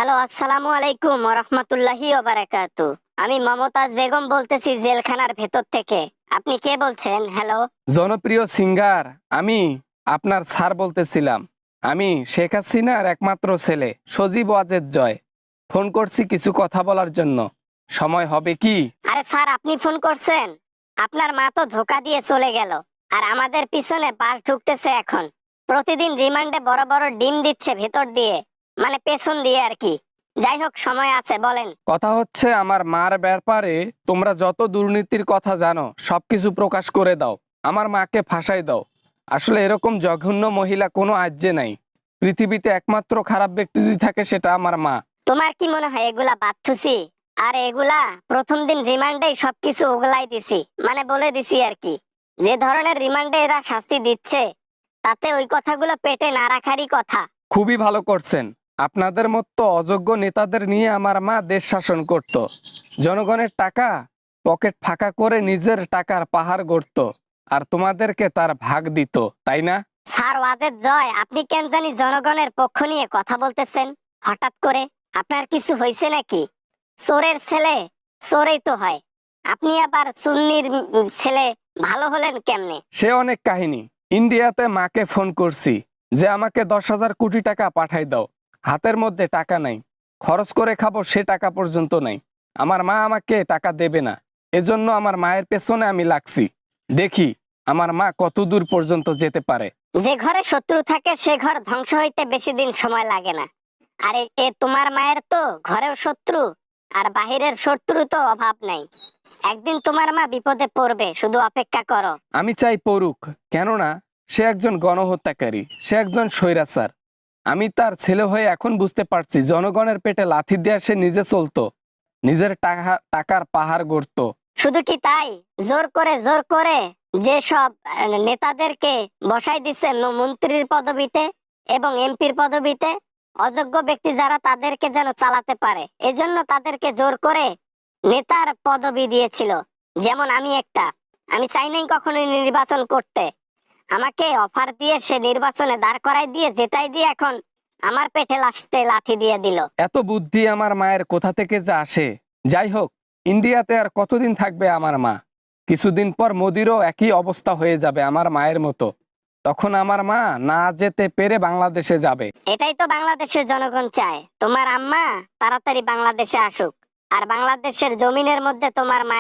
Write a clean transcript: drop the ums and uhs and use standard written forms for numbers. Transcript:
Hello, আসসালামু আলাইকুম ওয়া রাহমাতুল্লাহি ওয়া বারাকাতু। আমি মমতাজ বেগম বলতেছি জেলখানার ভেতর থেকে। আপনি কে বলছেন? হ্যালো। জনপ্রিয় সিঙ্গার, আমি আপনার স্যার বলতেছিলাম। আমি শেখ হাসিনার একমাত্র ছেলে সজীব ওয়াজেদ জয়। ফোন করছি কিছু কথা বলার জন্য। সময় হবে কি? আরে স্যার, আপনি ফোন করছেন? আপনার মা তো ধোকা দিয়ে চলে গেল, আর আমাদের পিছনে বাস ঢুকতেছে এখন। প্রতিদিন রিমান্ডে বড় বড় ডিম দিচ্ছে ভেতর দিয়ে, মানে পেছন দিয়ে আর কি। যাই হোক, সময় আছে, বলেন। কথা হচ্ছে আমার মার ব্যাপারে তোমরা যত দুর্নীতির কথা জানো সবকিছু প্রকাশ করে দাও। আমার মাকে ফাঁসাই দাও। আসলে এরকম জঘন্য মহিলা কোনো আজ্যে নাই। পৃথিবীতে একমাত্র খারাপ ব্যক্তি যদি থাকে সেটা আমার মা। তোমার কি মনে হয় এগুলা বাথুসি? আর এগুলা প্রথম দিন রিমান্ডেই সবকিছু ওগলাই দিছি, মানে বলে দিছি আর কি। যে ধরনের রিমান্ডে এরা শাস্তি দিচ্ছে, তাতে ওই কথাগুলো পেটে না রাখারই কথা। খুবই ভালো করছেন। আপনাদের মতো অযোগ্য নেতাদের নিয়ে আমার মা দেশ শাসন করত। জনগণের টাকা পকেট ফাঁকা করে নিজের টাকার পাহাড় গড়ত, আর তোমাদেরকে তার ভাগ দিত, তাই না? স্যার ওয়াজেদ জয়, আপনি কেন জানি জনগণের পক্ষ নিয়ে কথা বলতেছেন হঠাৎ করে? আপনার কিছু হয়েছে নাকি? চোরের ছেলে চোরেই তো হয়। আপনি আবার সুন্নির ছেলে ভালো হলেন কেমনে? সে অনেক কাহিনী। ইন্ডিয়াতে মাকে ফোন করছি যে আমাকে 10,000 কোটি টাকা পাঠাই দাও। হাতের মধ্যে টাকা নাই, খরচ করে খাবো সে টাকা পর্যন্ত নাই। আমার মা আমাকে টাকা দেবে না, এজন্য আমার মায়ের পেছনে আমি লাগছি। দেখি আমার মা কত দূর পর্যন্ত যেতে পারে। যে ঘরে শত্রু থাকে সে ঘর ধ্বংস হইতে বেশি দিন সময় লাগে না। আরে এ তোমার মায়ের তো ঘরেও শত্রু, আর বাহিরের শত্রু তো অভাব নাই। একদিন তোমার মা বিপদে পড়বে, শুধু অপেক্ষা করো। আমি চাই পড়ুক, কেননা সে একজন গণহত্যাকারী, সে একজন স্বৈরাচার। আমি তার ছেলে হয়ে এখন বুঝতে পারছি জনগণের পেটে লাথি দিয়ে সে নিজে চলতো, নিজের টাকার পাহাড় গড়তো। শুধু কি তাই, জোর করে যে সব নেতাদেরকে বসাই দিচ্ছে মন্ত্রীর পদবিতে এবং এমপির পদবিতে, অযোগ্য ব্যক্তি যারা তাদেরকে যেন চালাতে পারে, এজন্য তাদেরকে জোর করে নেতার পদবি দিয়েছিল। যেমন আমি চাই নাই কখনো নির্বাচন করতে। আমাকে অফার দিয়ে সে নির্বাচনে দাঁড় করাই দিয়ে জেতাই দিয়ে এখন আমার পেটে লাস্টে লাথি দিয়ে দিল। এত বুদ্ধি আমার মায়ের কোথা থেকে যে আসে। যাই হোক, ইন্ডিয়াতে আর কতদিন থাকবে আমার মা? কিছুদিন পর মোদিরও একই অবস্থা হয়ে যাবে আমার মায়ের মতো। তখন আমার মা না যেতে পেরে বাংলাদেশে যাবে। এটাই তো বাংলাদেশের জনগণ চায়, তোমার আম্মা তাড়াতাড়ি বাংলাদেশে আসুক, আর বাংলাদেশের জমিনের মধ্যে তোমার মা